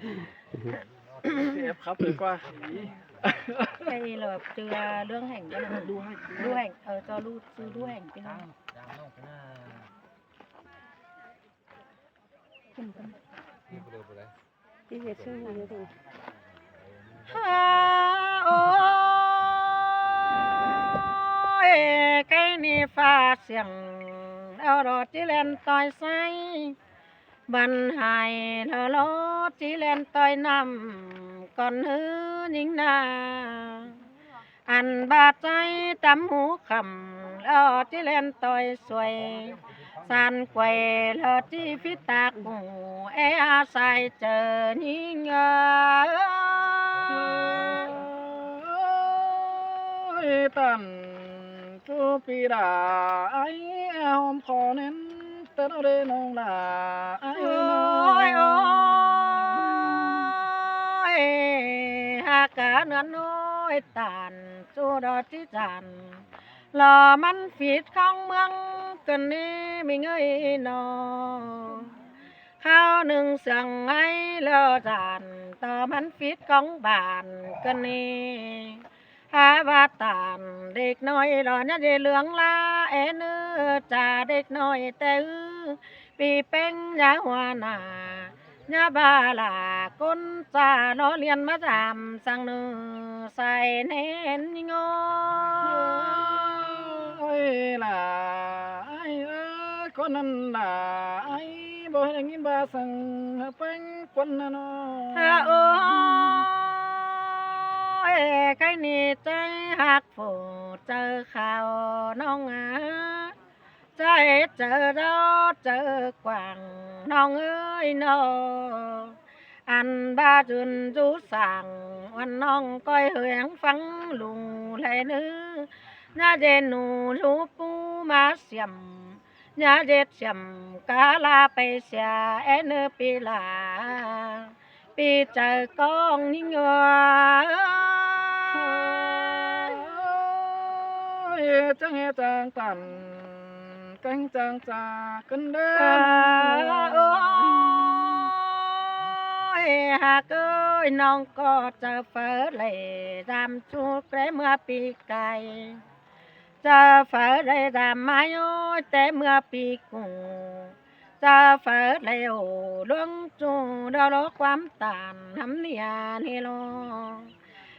เอฟครับเลยกว่าไอ้เราเจอเรื่องแห่งกันนะดูแห่งจอรูดซื้อดูแห่งพี่น้องที่เฮ็ดชื่อมาดูฮ่าโอ้ยไก่นี่ฟ้าเสียงเอารถที่เล่นต่อยไส้บันหายแล้วรถที่เล่นต่อยน้ำก่อนหื้อยิงนาอันบาดใจตำหูคำแล้วที่เล่นต่อยสวยสันไกวแล้วที่ฟิตากหูอาศัยเจอนิ่งตันจูปีดาไอหอมคอเน้นเต้นเอาเรนองลาไอน้อยโอ้ยหากกะเนื้อน้อยตันจูดอที่จันรอมันฝีดของเมืองกันนี้ไม่เงยนอข้าวหนึ่งเสียงไงเลอจานต่อมันฝีดของบ้านกันนี้หาว่าตานเด็กน้อยรอเนี่ยได้เหลืองลาเนื้อจ่าเด็กน้อยแต่ปีเป็งยาหัวหน้ายาบาลาก้นจ่าล้อเลียนมาจำสั่งเนื้อใส่เน้นงอเอ้ยล่ะไอ้คนนั้นล่ะไอ้บ่ได้ยินบ่สั่งเป็นคนนั้นโอ้ใครนี่ใจหักผู้เจอข่าวน้องใจเจอดอเจอกว่างน้องเอ้ยน้องอันบ้าจุนจูสั่งวันน้องก้อยเหียงฟังลุงไหลนื้อน่าเจนูรูปูมาเสียมน่าเจ็ดเสียมกาลาไปเสียเนปีลาปีเจอกองนิ่งจังจังตันกังจังจากันเดินโอ้ยหากเอ้ยน้องก็จะเฟ้อเลยดำชูเกรเมื่อปีไก่จะเฟ้อเลยดำไม้โอ้ยแต่เมื่อปีกูจะเฟ้อเลยโอ้ดวงจูดอลความตานทำเนียนี่ล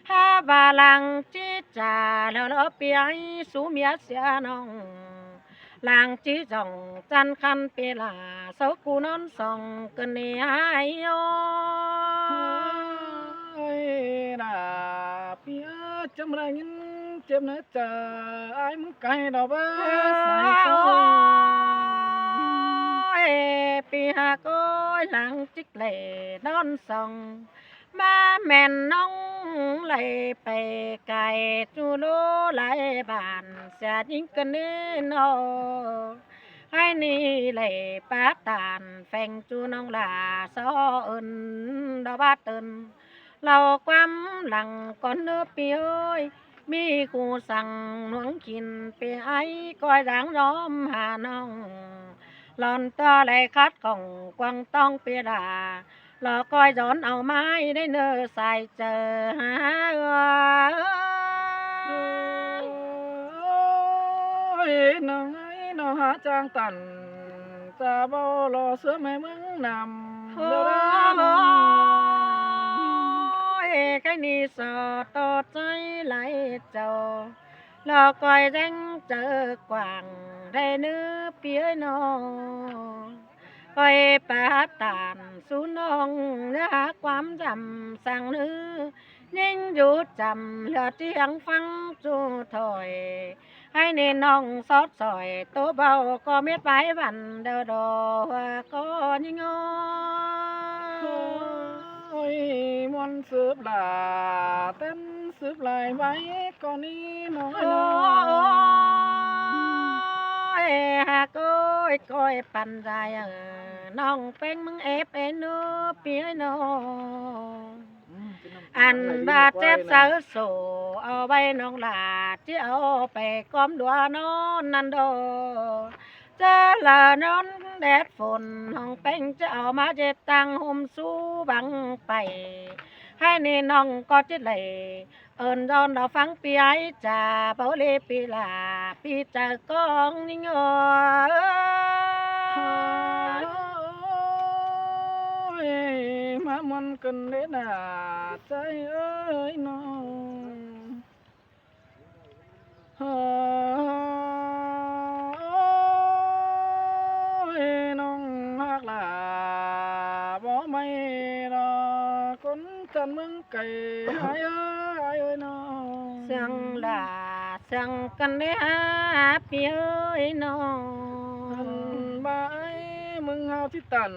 ฮาบาลังจิจ่าแล้วเราเปียสูเมียเสียน้องลางจีจ่องจันคันเปลาเสากูนอนส่องกันนี่ไอโอน่าเปียจำไรยินเจ็บนะเจอไอ้มึงไก่ดอกเบ้ใส่ก้อยปีหาก้อยหลังจิกเล่นอนส่องมาแม่นน้องไหลไปไก่จูโลไหลบานเสียยิ่งกันนี่นอให้นี่ไหลปาตานแฝงจูน้องลาซอเอินดอกบาตึนเราความหลังก่อนเนื้อปีเอ้ยมีคู่สั่งหวงกินไปไอ้ก้อยดังร้อมหาน้องหลอนตัวไหลคัดของกวางต้องเปียดาหลอกก้อยย้อนเอาไม้ได้เนื้อใส่เจอหาน้องไอ้น้องหาจางตันจะบ่รอเสือแม่มึงนำเด้อใครนี่สอต่อใจไหลเจ้าหลอกก้อยแดงเจอกว่างได้เนื้อเปียน้องก้อยปาตานสูน้องนะความจำสั่งเนื้อยิ่งอยู่จำเหลือเที่ยงฟังจูถอยให้เนน้องซอดซอยโตเบาก็เม็ดไปบันเดอดอก็ยิ่งโอ้ยมวนสืบลาเต้นสืบลายไว้ก่อนนี้น้องหากก้อยก้อยปันใจน้องเป็นมึงเอฟเนื้อเปียโนอันบาดเจ็บสาวโซเอาไว้น้องหลาที่เอาไปก้อมดัวนอนนันโดเจอละนอน แดดฝนห้องแป้งจะเอามาเจ็ดตังห่มสู้บังไปให้นี่น้องก็จะเลยเอิญดอนเราฟังปีไอจ่าเบาเลปีลาปีจ่ากองนิ่งมามันกันเด้อน่าใจเอ้ยน้องน้องฮักหลาบ่ไม่รอคนจันเมืองไก่หายเอ้ยน้อง เสียงลาเสียงกันเด้อปีเอ้ยน้อง บ่ายมึงเฮาที่ตัน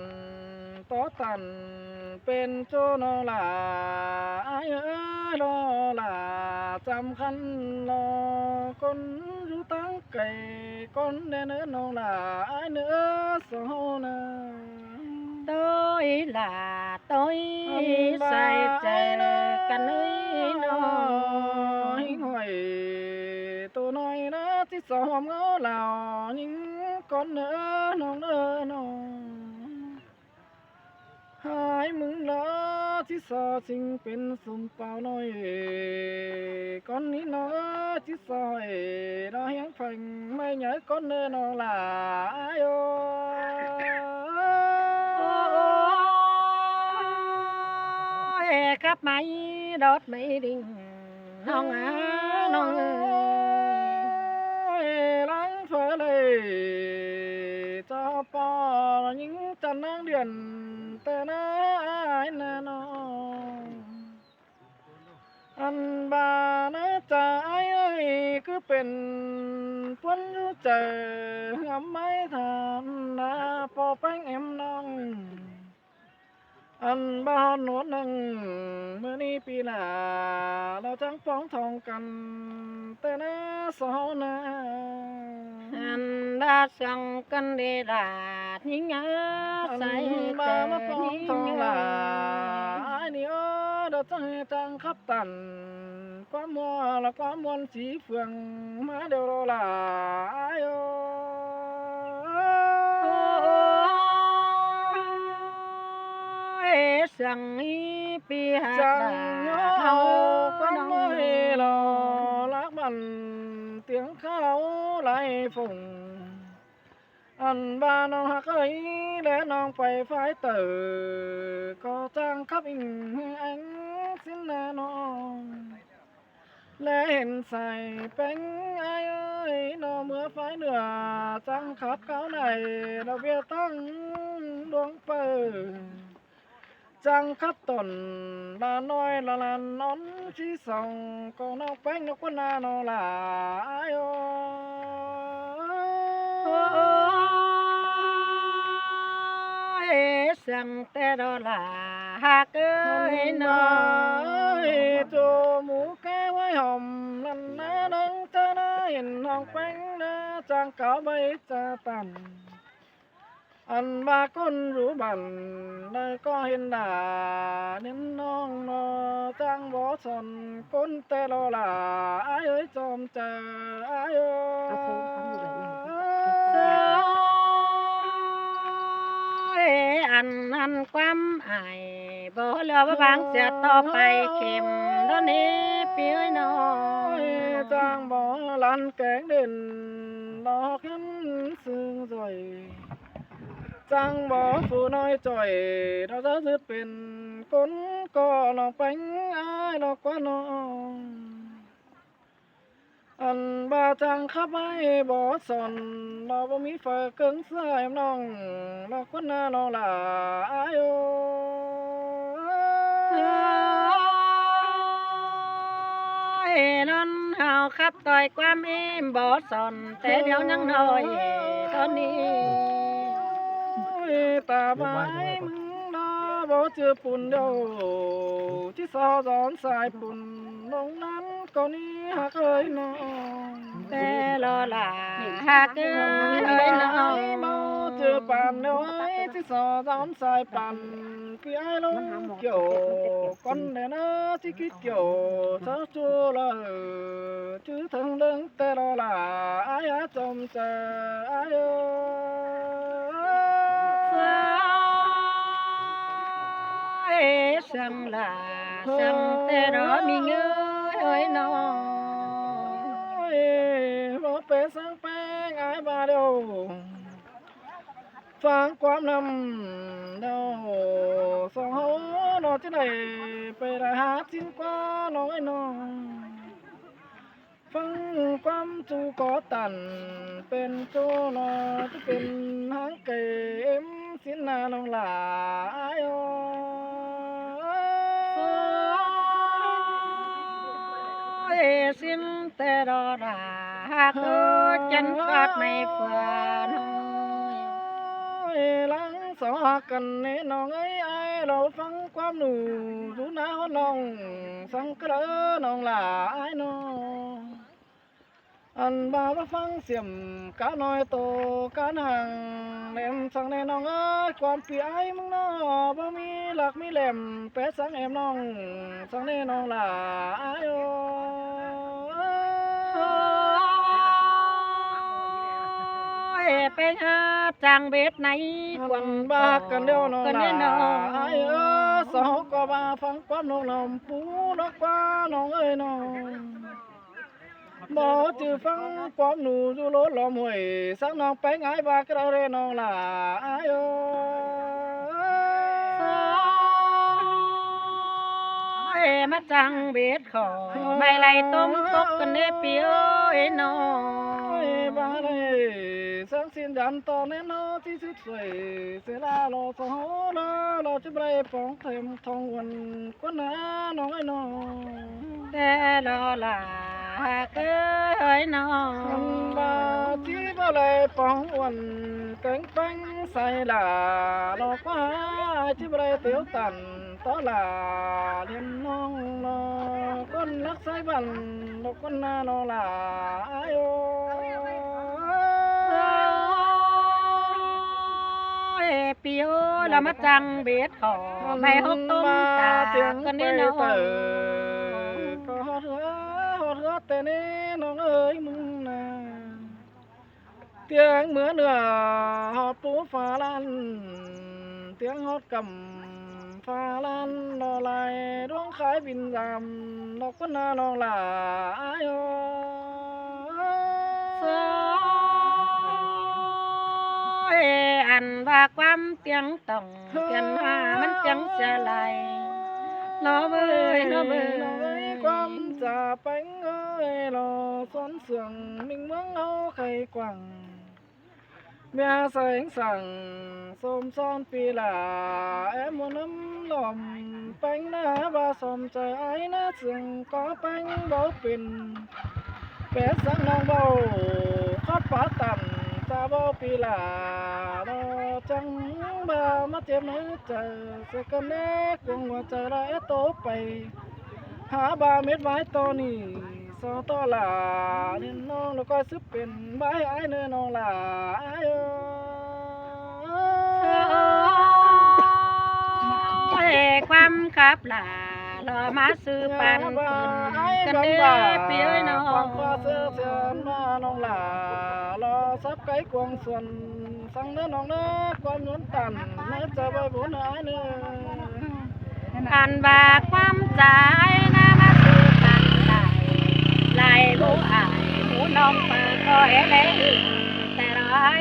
ต่อตันเป็นโจนอลาเอ้ยรอลาจำคันรอคนอยู่ตั้งไก่คนเดินนองลาไอ้เนื้อโซนา tôi là tôi say trờiกันเอ้ยน้อง hỏi tôi nói nó thì sao không ngỡ nào những con nữa non hai mừng đóที่ซอสิงเป็นสมเปล่าน้อยก้อนนี้น้อที่ซอยน้อยังฟังไม่เหนื่อยก้อนเนื้อน้องหลายโอ้ ครับไหมรถไม่ดิ่งน้องน้อง lắng phở lì cho bò những chân nắng điện tê ná ai nè nó anh bà nó trái ơi cứเป็นquânรู้เจอหำไม่ทันนะพอแป้งเอ็มน้องอันบ้านโน้นนั่งเมื่อนี้ปีหน้าเราจังฟ้องทองกันแต่นะสาวนา anh đã sangกันเดดาทิ้งใส่ บ้า แต่ มาฟ้อง ทิ้ง ทองหลาไอ้นี่เออเราจังจังขับตันความมัวและความมวลสีเฟืองมาเดี๋ยวเราหลาไอ้โอ sang ý pi hạt chẳng đà hậu thâu con nông mới lò lác bằng tiếng khao lại phùng anh ba nó hạc ấy để non phải phải tử có trang khắp hình ánh xin nè non lẽ hình xài bánh ai ơi nó mưa phải nửa trang khắp cáo này nó bia tăng đuông phờ trang khắp tuần là nói là nón chỉ sòng còn nó bánh nó quân nó là ai ơi sang tê đó là hạt ơi nó ơi cho mũ cái quái hồng lần nó đứng cho nó nhìn hồng bánh nó trang cáo bay cha tàn anh ba con rủ bàn nơi có hiền đà nên non nó trang bó sòn con tê lo là ai ơi chom chờ ai ơi anh quắm ai bỏ lỡ với băng sẽ to bay kèm đó nè phía nó trang bó lan kén đền đó khiến sương rồi trang bỏ phụ nói trời nó rất rấtเป็นคนก็ลองเป็นai nó quá nó anh ba trang khắp ai bỏ sòn nóบ่มีphở cứng xa em nong nó quá na nó là ai ơi non hào khắp tôi quam em bỏ sòn té đéo nhăng nồi đó đi ta báiมึงnó bỏ chưaปุ่นđâuที่ซอร้อนสายปุ่นตรงนั้นก็นี้หักเอ้ยน้อง แต่รอหลาหากเอ้ยน้อง mau chưa bàn đâu ấyที่ซอร้อนสายปั่นพี่ไอ้ลงเกี่ยวcon này nó chỉ kít kiểu sao chua là chứ thằng đứng tê lo là ai á trông chờ ai ơi sương là sương tê đó mình ơi nóบ่เป็นสังแป้งอายบาเดียวฟังความนำเดาสองเฮานอจะได้ไปได้หาจิ้นกว่าน้องไอ้น้องฟังความจูก่อตันเป็นโจนอที่เป็นหางเกมสินนาน้องหลายโอ xin tê đó là cứ chân phát này phở nói หลังสองหักกันแน่น้องเอ้ยไอ้เราฟังความหนูรู้นะว่าน้องสังกระน้องหลาไอ้น้องอันบ่าว่าฟังเสียมกะน้อยโตกะนางแหลมสังแน่น้องเอ้ยความเปียไอ้มึงน้อบ่มีหลักมีแหลมแปะสังแอมน้องสังแน่น้องหลาไอ้โอ ไปหาจางเบ็ดไหน quần ba cần đeo nó cần đeo là nó. ai ơ sao có ba phăng quắm nó lòng phú nó qua nó ơi nó bỏ chữ phăng quắm nụ du lố lòm huệ sáng nó bé ngái ba cái đó nó là ai ơi mắt trăng biết khỏi mày lại tôm tóc cần đê piêu nó ba đây sáng xin dàn to nên nó chỉ sức sưởi sẽ là lo số lo chứ bây bóng thêm thông quần quần á nó ơi nó để lo là cái nó ba chỉ bao lại bóng quần cánh bánh say là lo quá chứ bây tiểu tần đó là liên nong nó con lắc say bằng nó con na nó là ai piêu là mắt trăng biết khỏi mày hốt tôm ta cần đi nó có hót hứa tên ấy nó ơi mừng nè tiếng mưa nửa hót bú phá lan tiếng hót cầm phá lan nó lại đuông khái bình giảm nó có na nó là ai ăn và quắm tiếng tổng tiền hàมันจังจะไหลnó bơi quắm trà bánh ơi lò xón sườn mình mướn áo khay quẳng mẹ sánh sẵn xôm son pi là em muốn nấm lòm bánh ná ba xòm trời ấy ná sườn có bánh bó pin bé sáng nong bầu khót phá tầm ta bao pi là nó trắng ba mắt chém nữ chờ sẽ cơn nét cùng ngoài trời đã tố bầy há 3 mét vái to nì sao to là nên nó coi sức biển bãi ái nơi nó là ai ơi quắm khắp là lo má sư pan cần đi phía nó quăng qua sơ sườn nó là lo sắp cái quăng xuân sang nữa nó con nhốn tàn nó chờ bơi bốn ái nữa ăn bà quắm trái na má sư pan lại bố ai bố nông mà có hé lẽแต่ร้าย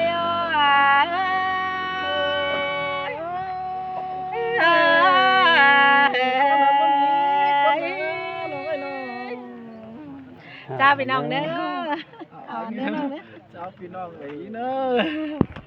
chàoพี่น้องเด้อ chàoพี่น้องấy nữa